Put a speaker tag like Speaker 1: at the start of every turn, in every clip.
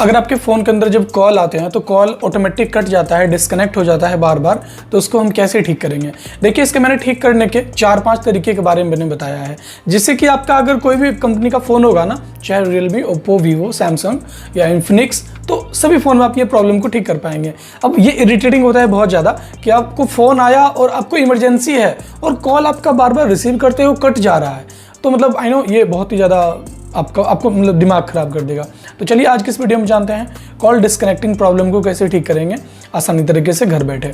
Speaker 1: अगर आपके फ़ोन के अंदर जब कॉल आते हैं तो कॉल ऑटोमेटिक कट जाता है, डिस्कनेक्ट हो जाता है बार बार, तो उसको हम कैसे ठीक करेंगे। देखिए, इसके मैंने ठीक करने के 4-5 तरीके के बारे में मैंने बताया है, जिससे कि आपका अगर कोई भी कंपनी का फ़ोन होगा ना, चाहे रियलमी, ओप्पो, वीवो, सैमसंग या इन्फिनिक्स, तो सभी फ़ोन में आप ये प्रॉब्लम को ठीक कर पाएंगे। अब ये इरिटेटिंग होता है बहुत ज़्यादा कि आपको फ़ोन आया और आपको इमरजेंसी है और कॉल आपका बार बार रिसीव करते हो कट जा रहा है, तो मतलब आई नो ये बहुत ही ज़्यादा आपको मतलब दिमाग ख़राब कर देगा। तो चलिए आज की इस वीडियो में जानते हैं कॉल डिस्कनेक्टिंग प्रॉब्लम को कैसे ठीक करेंगे आसानी तरीके से घर बैठे।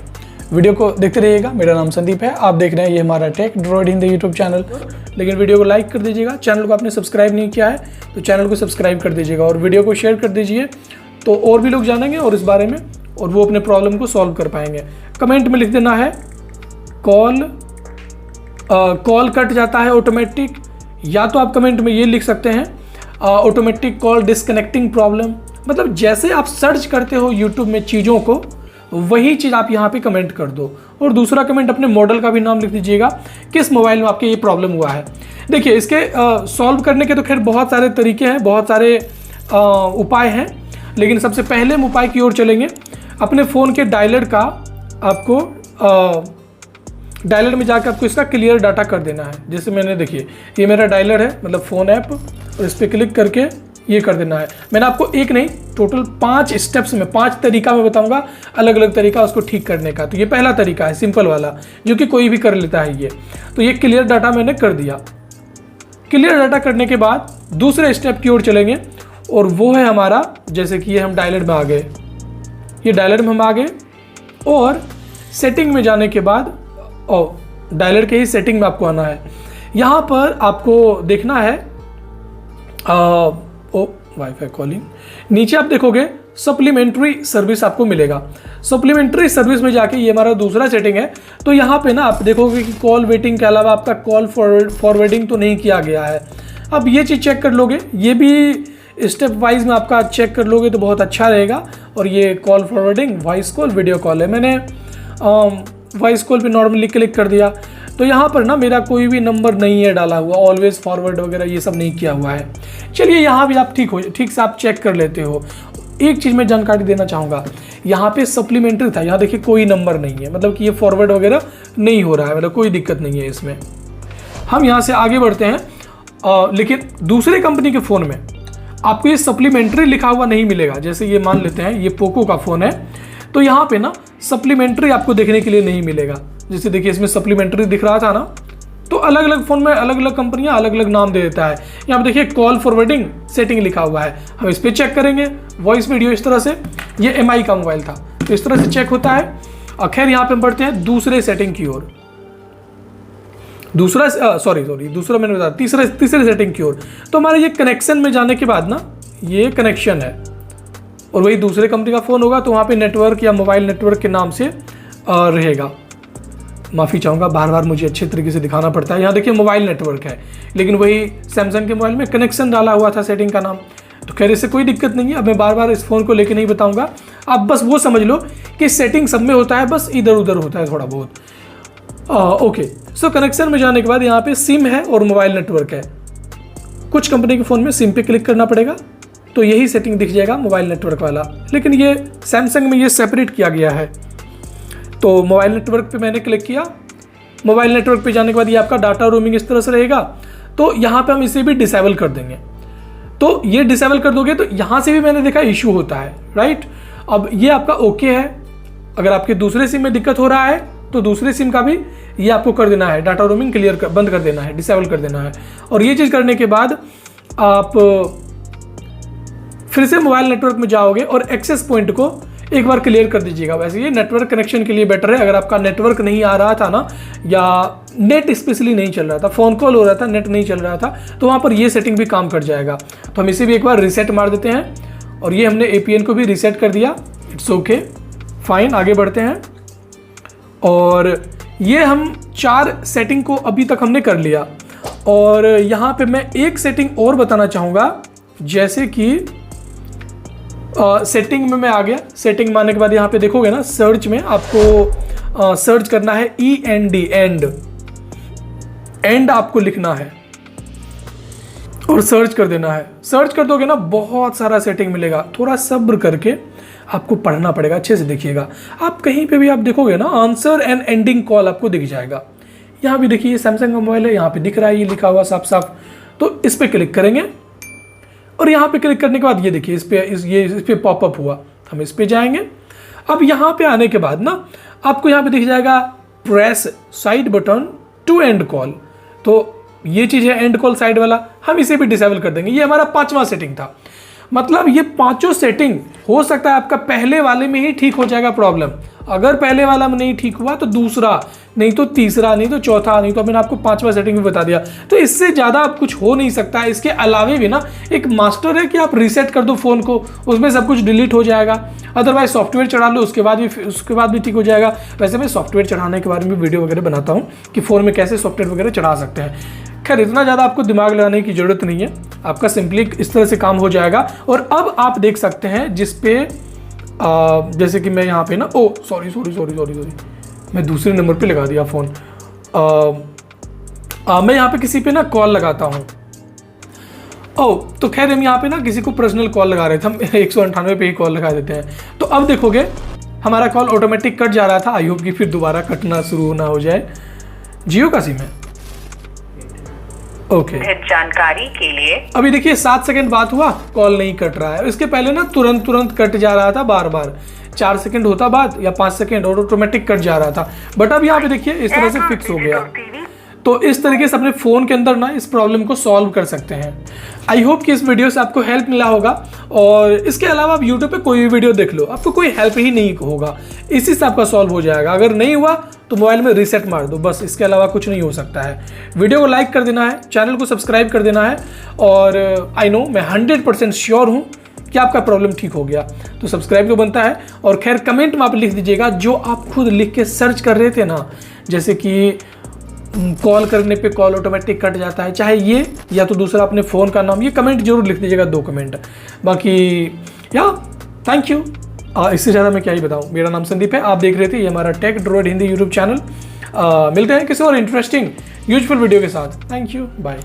Speaker 1: वीडियो को देखते रहिएगा। मेरा नाम संदीप है, आप देख रहे हैं ये हमारा Tech Droid Hindi YouTube channel. लेकिन वीडियो को लाइक कर दीजिएगा, चैनल को आपने सब्सक्राइब नहीं किया है तो चैनल को सब्सक्राइब कर दीजिएगा और वीडियो को शेयर कर दीजिए, तो और भी लोग जानेंगे और इस बारे में और वो अपने प्रॉब्लम को सॉल्व कर पाएंगे। कमेंट में लिख देना है कॉल कट जाता है ऑटोमेटिक, या तो आप कमेंट में ये लिख सकते हैं ऑटोमेटिक कॉल डिस्कनेक्टिंग प्रॉब्लम। मतलब जैसे आप सर्च करते हो यूट्यूब में चीज़ों को, वही चीज़ आप यहाँ पे कमेंट कर दो। और दूसरा कमेंट अपने मॉडल का भी नाम लिख दीजिएगा, किस मोबाइल में आपके ये प्रॉब्लम हुआ है। देखिए, इसके सॉल्व करने के तो खैर बहुत सारे तरीके हैं, बहुत सारे उपाय हैं, लेकिन सबसे पहले हम उपाय की ओर चलेंगे। अपने फ़ोन के डायलर का आपको डायलर में जाकर आपको इसका क्लियर डाटा कर देना है। जैसे मैंने, देखिए ये मेरा डायलर है, मतलब फ़ोन ऐप, और इस पर क्लिक करके ये कर देना है। मैंने आपको एक नहीं, टोटल 5 स्टेप्स में 5 तरीका मैं बताऊंगा, अलग अलग तरीका उसको ठीक करने का। तो ये पहला तरीका है सिंपल वाला, जो कि कोई भी कर लेता है ये। तो ये क्लियर डाटा मैंने कर दिया। क्लियर डाटा करने के बाद दूसरे स्टेप की ओर चलेंगे और वो है हमारा, जैसे कि ये हम डायलर में आ गए, ये डायलर में हम आ गए और सेटिंग में जाने के बाद डायलर के ही सेटिंग में आपको आना है। यहाँ पर आपको देखना है वाईफाई कॉलिंग, नीचे आप देखोगे सप्लीमेंट्री सर्विस आपको मिलेगा। सप्लीमेंट्री सर्विस में जाके ये हमारा दूसरा सेटिंग है। तो यहाँ पे ना आप देखोगे कि कॉल वेटिंग के अलावा आपका कॉल फॉरवर्डिंग तो नहीं किया गया है। अब ये चीज़ चेक कर लोगे, ये भी स्टेप वाइज में आपका चेक कर लोगे तो बहुत अच्छा रहेगा। और ये call forwarding, voice call, video call है। मैंने वॉइस कॉल पे नॉर्मली क्लिक कर दिया, तो यहाँ पर ना मेरा कोई भी नंबर नहीं है डाला हुआ, ऑलवेज फॉरवर्ड वगैरह ये सब नहीं किया हुआ है। चलिए यहाँ भी आप ठीक से आप चेक कर लेते हो। एक चीज़ मैं जानकारी देना चाहूँगा, यहाँ पे सप्लीमेंट्री था, यहाँ देखिए कोई नंबर नहीं है, मतलब कि ये फॉरवर्ड वगैरह नहीं हो रहा है, मतलब कोई दिक्कत नहीं है इसमें। हम यहाँ से आगे बढ़ते हैं। लेकिन दूसरे कंपनी के फ़ोन में आपको ये सप्लीमेंट्री लिखा हुआ नहीं मिलेगा। जैसे ये मान लेते हैं ये पोको का फ़ोन है, तो यहाँ पे ना सप्लीमेंट्री आपको देखने के लिए नहीं मिलेगा। जैसे देखिए इसमें सप्लीमेंट्री दिख रहा था ना, तो अलग अलग फ़ोन में अलग अलग कंपनियां अलग अलग नाम दे देता है। यहाँ पे देखिए कॉल फॉरवर्डिंग सेटिंग लिखा हुआ है, हम इस पर चेक करेंगे। वॉइस वीडियो इस तरह से, ये MI का मोबाइल था तो इस तरह से चेक होता है। खैर यहाँ पे हम बढ़ते हैं दूसरे सेटिंग की ओर, दूसरा मैंने बताया तीसरे सेटिंग की ओर। तो हमारे ये कनेक्शन में जाने के बाद ना, ये कनेक्शन है और वही दूसरे कंपनी का फ़ोन होगा, तो वहाँ पे नेटवर्क या मोबाइल नेटवर्क के नाम से रहेगा। माफ़ी चाहूँगा, बार बार मुझे अच्छे तरीके से दिखाना पड़ता है। यहाँ देखिए मोबाइल नेटवर्क है, लेकिन वही सैमसंग के मोबाइल में कनेक्शन डाला हुआ था सेटिंग का नाम। तो खैर इससे कोई दिक्कत नहीं है। अब मैं बार बार इस फ़ोन को लेके नहीं बताऊँगा, आप बस वो समझ लो कि सेटिंग सब में होता है, बस इधर उधर होता है थोड़ा बहुत। ओके, सो कनेक्शन में जाने के बाद यहाँ पे सिम है और मोबाइल नेटवर्क है। कुछ कंपनी के फ़ोन में सिम पे क्लिक करना पड़ेगा तो यही सेटिंग दिख जाएगा मोबाइल नेटवर्क वाला, लेकिन ये सैमसंग में ये सेपरेट किया गया है। तो मोबाइल नेटवर्क पे मैंने क्लिक किया। मोबाइल नेटवर्क पे जाने के बाद ये आपका डाटा रोमिंग इस तरह से रहेगा, तो यहाँ पे हम इसे भी डिसेबल कर देंगे। तो ये डिसेबल कर दोगे तो यहाँ से भी मैंने देखा इशू होता है, राइट। अब ये आपका ओके है। अगर आपके दूसरे सिम में दिक्कत हो रहा है तो दूसरे सिम का भी ये आपको कर देना है, डाटा रोमिंग बंद कर देना है, डिसेबल कर देना है। और ये चीज़ करने के बाद आप फिर से मोबाइल नेटवर्क में जाओगे और एक्सेस पॉइंट को एक बार क्लियर कर दीजिएगा। वैसे ये नेटवर्क कनेक्शन के लिए बेटर है। अगर आपका नेटवर्क नहीं आ रहा था ना, या नेट स्पेशली नहीं चल रहा था, फ़ोन कॉल हो रहा था, नेट नहीं चल रहा था, तो वहाँ पर ये सेटिंग भी काम कर जाएगा। तो हम इसे भी एक बार रीसेट मार देते हैं और ये हमने APN को भी रीसेट कर दिया। इट्स ओके, फाइन, आगे बढ़ते हैं। और ये हम 4 सेटिंग को अभी तक हमने कर लिया। और यहाँ पे मैं एक सेटिंग और बताना चाहूँगा, जैसे कि सेटिंग में मैं आ गया। सेटिंग में आने के बाद यहाँ पे देखोगे ना, सर्च में आपको सर्च करना है END, एंड आपको लिखना है। और सर्च कर देना है। सर्च कर दोगे ना बहुत सारा सेटिंग मिलेगा, थोड़ा सब्र करके आपको पढ़ना पड़ेगा, अच्छे से देखिएगा। आप कहीं पे भी आप देखोगे ना आंसर एंड एंडिंग कॉल आपको दिख जाएगा। यहाँ भी देखिए सैमसंग का मोबाइल है, यहाँ पे दिख रहा है ये लिखा हुआ साफ साफ। तो इस पर क्लिक करेंगे और यहाँ पे क्लिक करने के बाद ये देखिए इस पे पॉपअप हुआ, हम इस पे जाएंगे। अब यहाँ पे आने के बाद ना आपको यहाँ पे दिख जाएगा press side button to end call. तो ये चीज़ है एंड कॉल साइड वाला, हम इसे भी डिसेबल कर देंगे। ये हमारा 5वां सेटिंग था। मतलब ये 5 सेटिंग हो सकता है आपका पहले वाले में ही ठीक हो जाएगा प्रॉब्लम। अगर पहले वाला में नहीं ठीक हुआ तो दूसरा, नहीं तो तीसरा, नहीं तो चौथा, नहीं तो मैंने आपको 5वां सेटिंग भी बता दिया। तो इससे ज़्यादा अब कुछ हो नहीं सकता है। इसके अलावे भी ना एक मास्टर है कि आप रीसेट कर दो फ़ोन को, उसमें सब कुछ डिलीट हो जाएगा। अदरवाइज सॉफ्टवेयर चढ़ा लो, उसके बाद भी ठीक हो जाएगा। वैसे मैं सॉफ्टवेयर चढ़ाने के बारे में वीडियो वगैरह बनाता हूँ कि फ़ोन में कैसे सॉफ्टवेयर वगैरह चढ़ा सकते हैं। खैर इतना ज़्यादा आपको दिमाग लगाने की ज़रूरत नहीं है, आपका सिंपली इस तरह से काम हो जाएगा। और अब आप देख सकते हैं जिस पे जैसे कि मैं यहाँ पे ना सॉरी मैं दूसरे नंबर पे लगा दिया फ़ोन। मैं यहाँ पे किसी पे ना कॉल लगाता हूँ। तो खैर हम यहाँ पे ना किसी को पर्सनल कॉल लगा रहे थे, हम 198 पे ही कॉल लगा देते हैं। तो अब देखोगे हमारा कॉल ऑटोमेटिक कट जा रहा था। आई होप कि फिर दोबारा कटना शुरू ना हो जाए। जियो का सिम है, ओके।
Speaker 2: जानकारी के लिए
Speaker 1: अभी देखिए 7 सेकंड बात हुआ, कॉल नहीं कट रहा है। इसके पहले ना तुरंत कट जा रहा था, बार बार 4 सेकंड होता बात या 5 सेकंड और ऑटोमेटिक कट जा रहा था। बट अब यहाँ पे देखिए इस तरह से फिक्स हो गया। तो इस तरीके से अपने फ़ोन के अंदर ना इस प्रॉब्लम को सॉल्व कर सकते हैं। आई होप कि इस वीडियो से आपको हेल्प मिला होगा। और इसके अलावा आप यूट्यूब पे कोई भी वीडियो देख लो, आपको कोई हेल्प ही नहीं होगा, इसी से आपका सॉल्व हो जाएगा। अगर नहीं हुआ तो मोबाइल में रीसेट मार दो, बस इसके अलावा कुछ नहीं हो सकता है। वीडियो को लाइक कर देना है, चैनल को सब्सक्राइब कर देना है। और आई नो मैं 100% श्योर हूँ कि आपका प्रॉब्लम ठीक हो गया। तो सब्सक्राइब तो बनता है। और खैर कमेंट में आप लिख दीजिएगा जो आप खुद लिख के सर्च कर रहे थे ना, जैसे कि कॉल करने पे कॉल ऑटोमेटिक कट जाता है, चाहे ये या तो दूसरा अपने फ़ोन का नाम, ये कमेंट जरूर लिख दीजिएगा, 2 कमेंट। बाकी या थैंक यू। इससे ज़्यादा मैं क्या ही बताऊँ। मेरा नाम संदीप है, आप देख रहे थे ये हमारा Tech Droid Hindi YouTube channel. मिलते हैं किसी और इंटरेस्टिंग यूजफुल वीडियो के साथ। Thank you, bye.